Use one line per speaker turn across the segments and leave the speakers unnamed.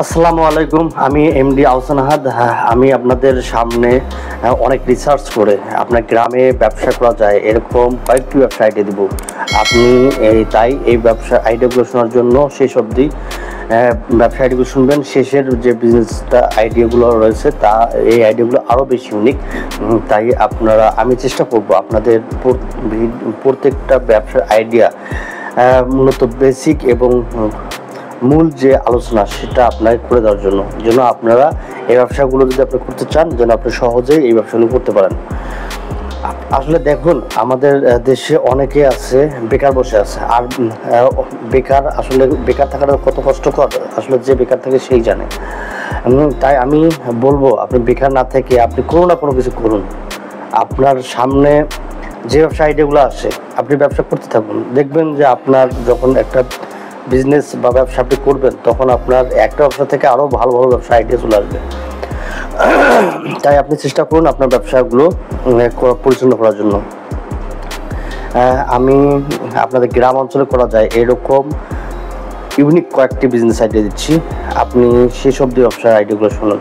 আসসালামু আলাইকুম, আমি এমডি আহসান আহাদ। আমি আপনাদের সামনে অনেক রিসার্চ করে আপনার গ্রামে ব্যবসা করা যায় এরকম কয়েকটি ব্যবসা আইডিয়া দেবো। আপনি এই ব্যবসা আইডিয়াগুলো শোনার জন্য শেষ অবধি ব্যবসা আইডিয়াগুলো শুনবেন। শেষের যে বিজনেসটা আইডিয়াগুলো রয়েছে এই আইডিয়াগুলো আরও বেশি ইউনিক। তাই আমি চেষ্টা করব আপনাদের প্রত্যেকটা ব্যবসার আইডিয়া মূলত বেসিক এবং মূল যে আলোচনা সেটা আপনাকে করে দেওয়ার জন্য আপনারা এই ব্যবসাগুলো যদি আপনি করতে চান যেন আপনি সহজেই এই ব্যবসাগুলো করতে পারেন। আসলে দেখুন, আমাদের দেশে অনেকে আছে বেকার বসে আছে, আর বেকার থাকাটা কত কষ্টকর আসলে যে বেকার থাকে সেই জানে। তাই আমি বলবো, আপনি বেকার না থেকে আপনি কোনো না কোনো কিছু করুন। আপনার সামনে যে ব্যবসা আইডিয়াগুলো আসে আপনি ব্যবসা করতে থাকুন। দেখবেন যে আপনার যখন একটা বিজনেস বা ব্যবসা আপনি করবেন তখন আপনার একটা ব্যবসা থেকে আরও ভালো ভালো ব্যবসা আইডিয়া চলে আসবে। তাই আপনি চেষ্টা করুন আপনার ব্যবসাগুলো পরিচালনা করার জন্য। আমি আপনাদের গ্রাম অঞ্চলে করা যায় এরকম ইউনিক কয়েকটি বিজনেস আইডিয়া দিচ্ছি, আপনি শেষ অবধি ব্যবসার আইডিয়াগুলো শুনুন।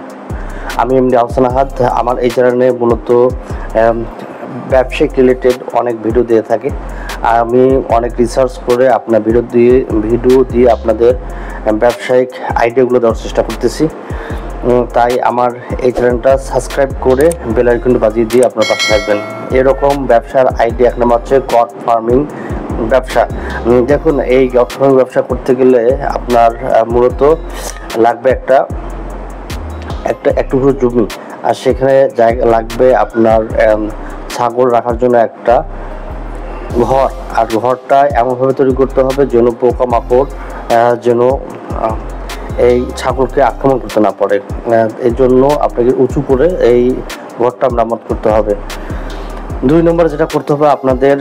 আমি এমডি আহসান আহাদ। আমার এই চ্যানেলে মূলত ব্যবসায়িক রিলেটেড অনেক ভিডিও দিয়ে থাকে। আমি অনেক রিসার্চ করে আপনার ভিডিও দিয়ে আপনাদের ব্যবসায়িক আইডিয়াগুলো দেওয়ার চেষ্টা করতেছি। তাই আমার এই চ্যানেলটা সাবস্ক্রাইব করে বেল আইকনটি বাজিয়ে দিয়ে আপনার পাশে থাকবেন। এরকম ব্যবসার আইডিয়া এক নম্বর হচ্ছে গট ফার্মিং ব্যবসা। দেখুন, এই গট ফার্মিং ব্যবসা করতে গেলে আপনার মূলত লাগবে একটু জমি, আর সেখানে জায়গা লাগবে আপনার ছাগল রাখার জন্য একটা ঘর। আর ঘরটা এমনভাবে তৈরি করতে হবে যেন পোকামাকড় যেন এই ছাগলকে আক্রমণ করতে না পারে। এর জন্য আপনাকে উঁচু করে এই ঘরটা মেরামত করতে হবে। 2 নম্বরে যেটা করতে হবে আপনাদের,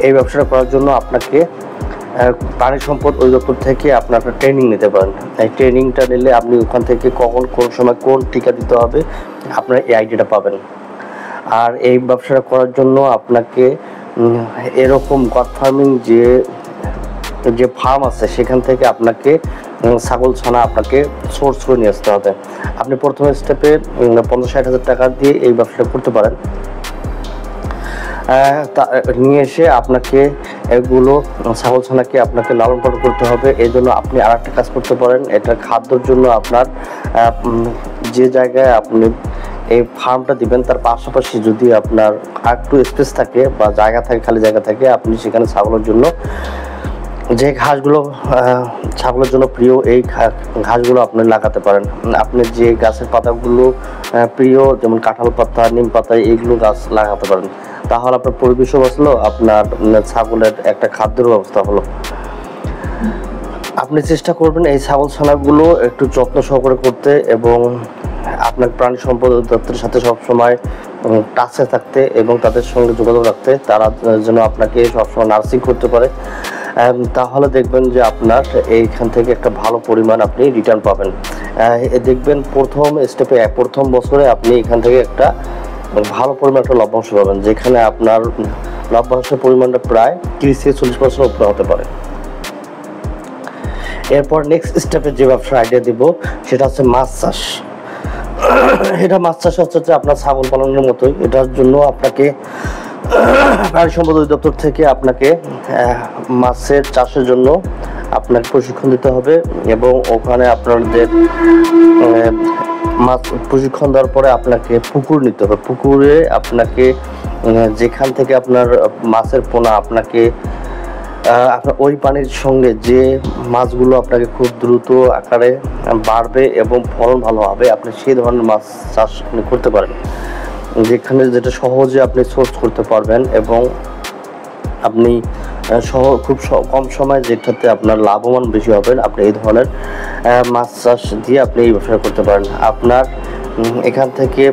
এই ব্যবসাটা করার জন্য আপনাকে প্রাণী সম্পদ অধিদপ্তর থেকে আপনার ট্রেনিং নিতে পারেন। এই ট্রেনিংটা নিলে আপনি ওখান থেকে কোন সময় কোন টিকা দিতে হবে আপনার এই আইডিয়াটা পাবেন। আর এই ব্যবসাটা করার জন্য আপনাকে এরকম গট ফার্মিং যে ফার্ম আছে সেখান থেকে আপনাকে ছাগল ছানা আপনাকে সোর্স করে নিয়ে আসতে হবে। আপনি প্রথম স্টেপে 50-60 হাজার টাকা দিয়ে এই ব্যবসাটা করতে পারেন। নিয়ে এসে আপনাকে এগুলো ছাগল ছানাকে আপনাকে লালন পালন করতে হবে। এই জন্য আপনি আর একটা কাজ করতে পারেন, এটা খাদ্যর জন্য আপনার যে জায়গায় আপনি এই ফার্মটা দিবেন তার পাশাপাশি যদি আপনার একটু স্পেস থাকে বা খালি জায়গা থাকে, আপনি সেখানে ছাগলের জন্য যে ঘাসগুলো ছাগলের জন্য প্রিয় এই ঘাসগুলো আপনি লাগাতে পারেন। আপনি যে গাছের পাতাগুলো প্রিয় যেমন কাঁঠাল পাতা, নিম পাতা, এইগুলো গাছ লাগাতে পারেন। তাহলে আপনার পরিবেশও বাঁচলো, আপনার ছাগলের একটা খাদ্যের ব্যবস্থা হলো। আপনি চেষ্টা করবেন এই ছাগল ছানাগুলো একটু যত্ন সহকারে করতে এবং আপনার প্রাণী সম্পদ দপ্তরের সাথে সবসময় টাচে থাকতে এবং তাদের সঙ্গে যোগাযোগ রাখতে, তারা যেন আপনাকে সবসময় নার্সিং করতে পারে। তাহলে দেখবেন যে আপনার এইখান থেকে একটা ভালো পরিমাণ আপনি রিটার্ন পাবেন। দেখবেন প্রথম বছরে আপনি এখান থেকে একটা ভালো পরিমাণ একটা লভ্যাংশ পাবেন, যেখানে আপনার লভ্যাংশের পরিমাণটা প্রায় 30-40% উপরে হতে পারে। এরপর নেক্সট স্টেপে যে ব্যবসার আইডিয়া দিব সেটা হচ্ছে মাছ চাষ। মাছ চাষ হচ্ছে যে আপনার ছাগল পালনের মতোই। এটার জন্য আপনাকে প্রাণী সম্পদ অধিদপ্তর থেকে আপনাকে মাছের চাষের জন্য আপনাকে প্রশিক্ষণ দিতে হবে এবং ওখানে আপনাদের মাছ প্রশিক্ষণ দেওয়ার পরে আপনাকে পুকুর নিতে হবে। পুকুরে আপনাকে যেখান থেকে আপনার মাছের পোনা আপনার ওই পানির সঙ্গে যে মাছগুলো আপনাকে খুব দ্রুত আকারে বাড়বে এবং ফলন ভালো হবে, আপনি সেই ধরনের মাছ চাষ করতে পারেন, যেটা সহজে আপনি সোর্স করতে পারবেন এবং আপনি খুব কম সময় যেটাতে আপনার লাভবান বেশি হবেন। আপনি এই ধরনের মাছ চাষ দিয়ে আপনি এই ব্যবসা করতে পারেন। আপনার এখান থেকে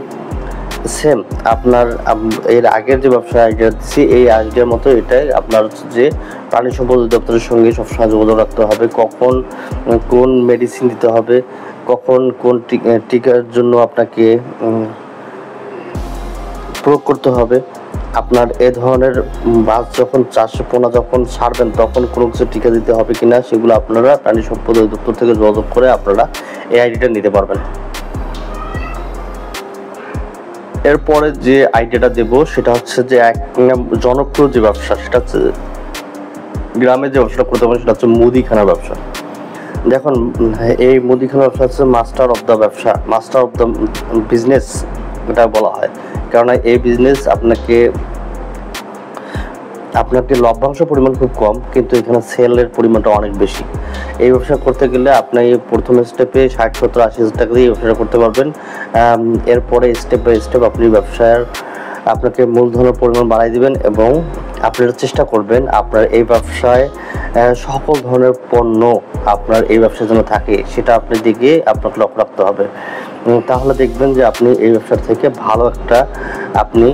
সেম আপনার এর আগের যে ব্যবসা আইডিয়া দিচ্ছি এই আইডিয়ার মতো এটাই আপনার যে প্রাণী সম্পদ দপ্তরের সঙ্গে সবসময় যোগাযোগ রাখতে হবে, কখন কোন মেডিসিন দিতে হবে, কখন কোন টিকার জন্য আপনাকে প্রয়োগ করতে হবে, আপনার এ ধরনের মাছ যখন পোনা যখন ছাড়বেন তখন কোনো কিছু টিকা দিতে হবে কিনা সেগুলো আপনারা প্রাণী সম্পদ অধিদপ্তর থেকে যোগাযোগ করে আপনারা এই আইডিটা নিতে পারবেন। এরপরে যে আইডিয়াটা দেব সেটা হচ্ছে যে এক জনপ্রিয় যে ব্যবসা, সেটা হচ্ছে গ্রামে যে ব্যবসাটা করতে পারেন সেটা হচ্ছে মুদিখানা ব্যবসা। দেখুন, এই মুদিখানা ব্যবসা হচ্ছে মাস্টার অফ দ্য ব্যবসা, মাস্টার অফ দ্য বিজনেস এটা বলা হয়। কেননা এই বিজনেস আপনাকে লভ্যাংশ পরিমাণ খুব কম, কিন্তু এখানে সেলের পরিমাণটা অনেক বেশি। এই ব্যবসা করতে গেলে আপনি প্রথম স্টেপে 60-70-80 টাকা দিয়ে ব্যবসাটা করতে পারবেন। এরপরে স্টেপ বাই স্টেপ আপনি আপনাকে মূলধনের পরিমাণ বাড়াই দিবেন এবং আপনারা চেষ্টা করবেন আপনার এই ব্যবসায় সকল ধরনের পণ্য আপনার এই ব্যবসার জন্য থাকে সেটা আপনার দিকে আপনাকে লক্ষ্য রাখতে হবে। তাহলে দেখবেন যে আপনি এই ব্যবসা থেকে ভালো একটা আপনি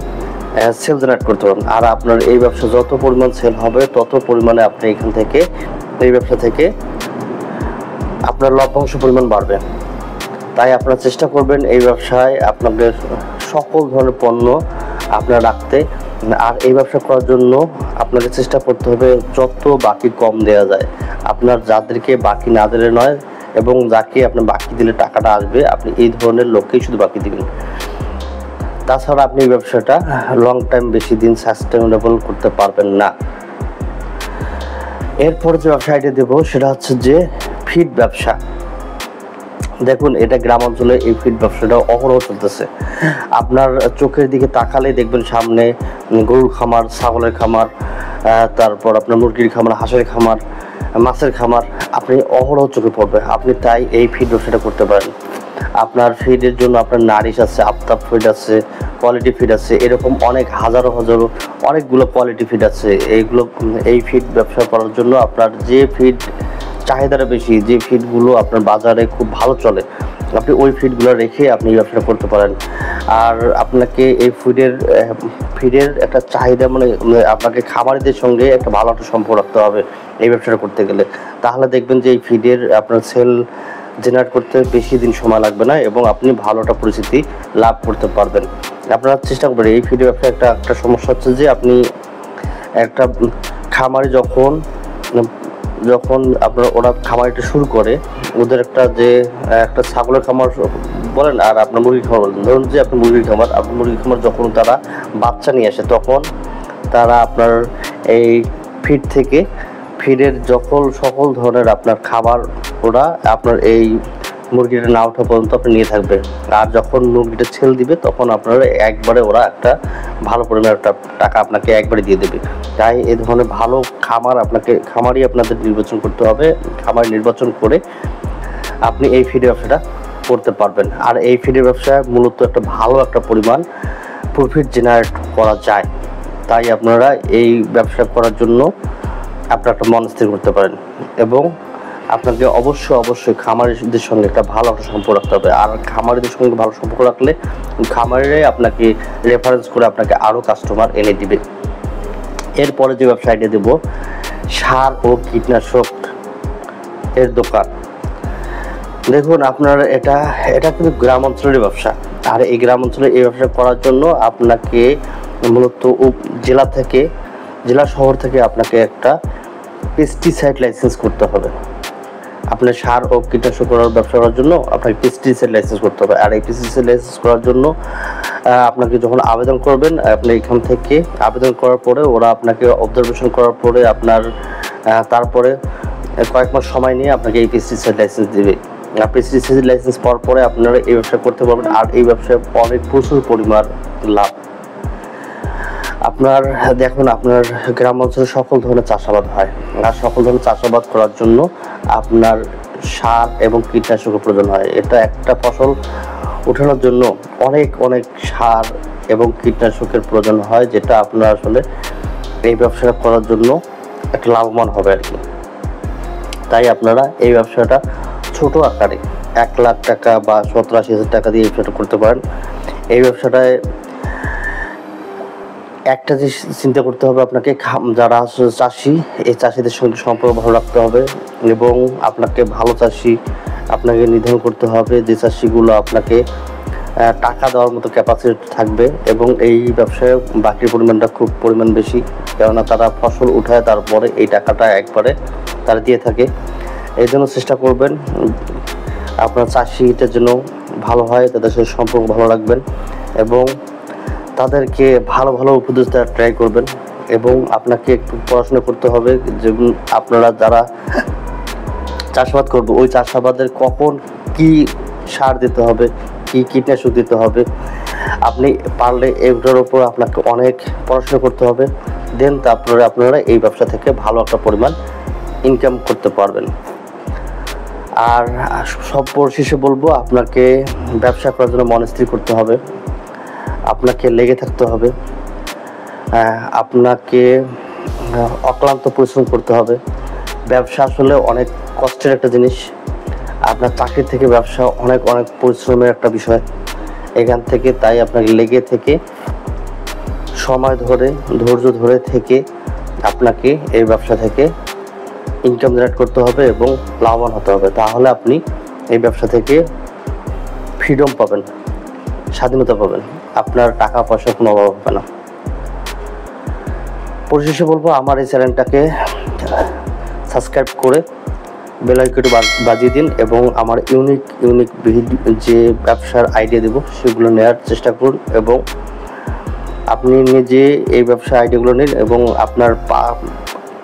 সেল জেনারেট করতে পারবেন। আর আপনার এই ব্যবসা যত পরিমাণ সেল হবে তত পরিমাণে আপনি এই ব্যবসা থেকে আপনার লভ্যাংশ পরিমাণ বাড়বে। তাই আপনারা চেষ্টা করবেন এই ব্যবসায় আপনাদের সকল ধরনের পণ্য আপনারা রাখতে। আর এই ব্যবসা করার জন্য আপনাকে চেষ্টা করতে হবে যত বাকি কম দেওয়া যায়। আপনার যাদেরকে বাকি না দিলে নয়, এবং যাকে আপনি বাকি দিলে টাকাটা আসবে আপনি এই ধরনের লোককেই শুধু বাকি দিবেন। তাছাড়া আপনি এই ব্যবসাটা লং টাইম বেশি দিন সাস্টেনেবল করতে পারবেন না। এরপর যে ব্যবসাটা দেব সেটা হচ্ছে যে ফিড ব্যবসা। দেখুন, এটা গ্রাম অঞ্চলে এই ফিড ব্যবসাটা অহরহ চলতেছে। আপনার চোখের দিকে তাকালে দেখবেন সামনে গরুর খামার, ছাগলের খামার, তারপর আপনার মুরগির খামার, হাঁসের খামার, মাছের খামার আপনি অহরহ চোখে পড়বে। আপনি তাই এই ফিড ব্যবসাটা করতে পারেন। আপনার ফিডের জন্য আপনার নারিশ আছে, আফতাব ফিড আছে, কোয়ালিটি ফিড আছে, এরকম অনেক হাজারো অনেকগুলো কোয়ালিটি ফিড আছে। এই ফিড ব্যবসা করার জন্য আপনার যে ফিড চাহিদাটা বেশি, যে ফিডগুলো আপনার বাজারে খুব ভালো চলে, আপনি ওই ফিডগুলো রেখে আপনি এই ব্যবসাটা করতে পারেন। আর আপনাকে এই ফিডের একটা চাহিদা আপনাকে খামারিদের সঙ্গে একটা ভালো একটা সম্পর্ক রাখতে হবে এই ব্যবসাটা করতে গেলে। তাহলে দেখবেন যে এই ফিডের আপনার সেল জেনারেট করতে বেশি দিন সময় লাগবে না এবং আপনি ভালো একটা পরিস্থিতি লাভ করতে পারবেন। আপনারা চেষ্টা করবেন। এই ফিডের ব্যবসা একটা সমস্যা হচ্ছে যে আপনি একটা খামারি যখন ওরা খামারিটা শুরু করে, ওদের একটা ছাগলের খামার বলেন আর আপনার মুরগির খামার বলেন। ধরুন যে আপনার মুরগির খামার যখন তারা বাচ্চা নিয়ে আসে তখন তারা আপনার এই ফিডের সকল ধরনের আপনার খাবার ওরা আপনার এই মুরগিটা না ওঠা পর্যন্ত আপনি নিয়ে থাকবে। আর যখন মুরগিটা ছেল দিবে তখন আপনারা একবারে ওরা একটা ভালো পরিমাণের একটা টাকা আপনাকে একবারে দিয়ে দেবে। তাই এই ধরনের ভালো খামারই আপনাদের নির্বাচন করতে হবে। খামার নির্বাচন করে আপনি এই ফিডের ব্যবসাটা করতে পারবেন। আর এই ফিডের ব্যবসায় মূলত একটা ভালো একটা পরিমাণ প্রফিট জেনারেট করা যায়। তাই আপনারা এই ব্যবসা করার জন্য আপনারা একটা মন স্থির করতে পারেন এবং আপনাকে অবশ্যই খামারিদের সঙ্গে একটা ভালো একটা সম্পর্ক রাখতে হবে। আর খামারিদের সঙ্গে ভালো সম্পর্ক রাখলে খামারিরাই আপনাকে রেফারেন্স করে আপনাকে আরও কাস্টমার এনে দিবে। এরপরে যে ব্যবসাটা দেব সার ও কীটনাশক এর দোকান। দেখুন, আপনার এটা কিন্তু গ্রাম অঞ্চলের ব্যবসা। আর এই গ্রাম অঞ্চলে এই ব্যবসা করার জন্য আপনাকে মূলত জেলা শহর থেকে আপনাকে একটা পেস্টিসাইড লাইসেন্স করতে হবে। আপনার সার ও কীটনাশক ব্যবসা করার জন্য আপনাকে পেস্টিসাইড লাইসেন্স করতে হবে। আর এই পেস্টিসাইড লাইসেন্স করার জন্য আপনাকে যখন আবেদন করবেন, আপনি এখান থেকে আবেদন করার পরে ওরা আপনাকে অবজারভেশন করার পরে তারপরে কয়েক মাস সময় নিয়ে আপনাকে এই পেস্টিসাইড লাইসেন্স দেবে। আর পেস্টিসাইড লাইসেন্স পাওয়ার পরে আপনারা এই ব্যবসা করতে পারবেন। আর এই ব্যবসায় প্রচুর পরিমাণ লাভ। দেখুন, আপনার গ্রাম অঞ্চলে সকল ধরনের চাষাবাদ হয়। আর সকল ধরনের চাষাবাদ করার জন্য আপনার সার এবং কীটনাশকের প্রয়োজন হয়। এটা একটা ফসল ওঠানোর জন্য অনেক সার এবং কীটনাশকের প্রয়োজন হয়, যেটা আপনার আসলে এই ব্যবসাটা করার জন্য একটা লাভবান হবে আর কি। তাই আপনারা এই ব্যবসাটা ছোট আকারে 1 লাখ টাকা বা 70-80 টাকা দিয়ে এই ব্যবসাটা করতে পারেন। এই ব্যবসাটায় একটা জিনিস চিন্তা করতে হবে আপনাকে, যারা চাষি এই চাষিদের সঙ্গে সম্পর্ক ভালো রাখতে হবে এবং আপনাকে ভালো চাষি আপনাকে নির্ধারণ করতে হবে যে চাষিগুলো আপনাকে টাকা দেওয়ার মতো ক্যাপাসিটি থাকবে, এবং এই ব্যবসায় বাকির পরিমাণটা খুব পরিমাণ বেশি, কেননা তারা ফসল উঠায় তারপরে এই টাকাটা একবারে তারা দিয়ে থাকে। এই জন্য চেষ্টা করবেন আপনার চাষিদের জন্য ভালো হয়, তাদের সাথে সম্পর্ক ভালো রাখবেন এবং তাদেরকে ভালো ভালো উপদেশ দেওয়ার ট্রাই করবেন। এবং আপনাকে একটু পড়াশোনা করতে হবে যে আপনারা যারা চাষাবাদ করবে ওই চাষাবাদের কখন কি সার দিতে হবে, কি কীটনাশক দিতে হবে, আপনি পারলে এগুলোর উপর আপনাকে অনেক পড়াশোনা করতে হবে। দেন তারপরে আপনারা এই ব্যবসা থেকে ভালো একটা পরিমাণ ইনকাম করতে পারবেন। আর সব শেষে বলবো, আপনাকে ব্যবসা করার জন্য মন স্থির করতে হবে, আপনাকে লেগে থাকতে হবে, আপনাকে অক্লান্ত পরিশ্রম করতে হবে। ব্যবসা আসলে অনেক কষ্টের একটা জিনিস। আপনার চাকরি থেকে ব্যবসা অনেক অনেক পরিশ্রমের একটা বিষয়। এখান থেকে তাই আপনাকে লেগে থেকে সময় ধরে ধৈর্য ধরে থেকে আপনাকে এই ব্যবসা থেকে ইনকাম জেনারেট করতে হবে এবং লাভবান হতে হবে। তাহলে আপনি এই ব্যবসা থেকে ফ্রিডম পাবেন, স্বাধীনতা পাবেন, আপনার টাকা পয়সার কোনো অভাব হবে না। পরিশেষে বলবো, আমার এই চ্যানেলটাকে সাবস্ক্রাইব করে বেল আইকনটি বাজিয়ে দিন এবং আমার ইউনিক যে ব্যবসার আইডিয়া দেব সেগুলো নেওয়ার চেষ্টা করুন এবং আপনি নিজে এই ব্যবসার আইডিয়াগুলো নিন এবং আপনার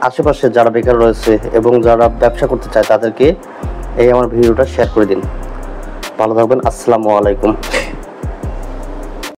আশেপাশে যারা বেকার রয়েছে এবং যারা ব্যবসা করতে চায় তাদেরকে এই আমার ভিডিওটা শেয়ার করে দিন। ভালো থাকবেন। আসসালামু আলাইকুম।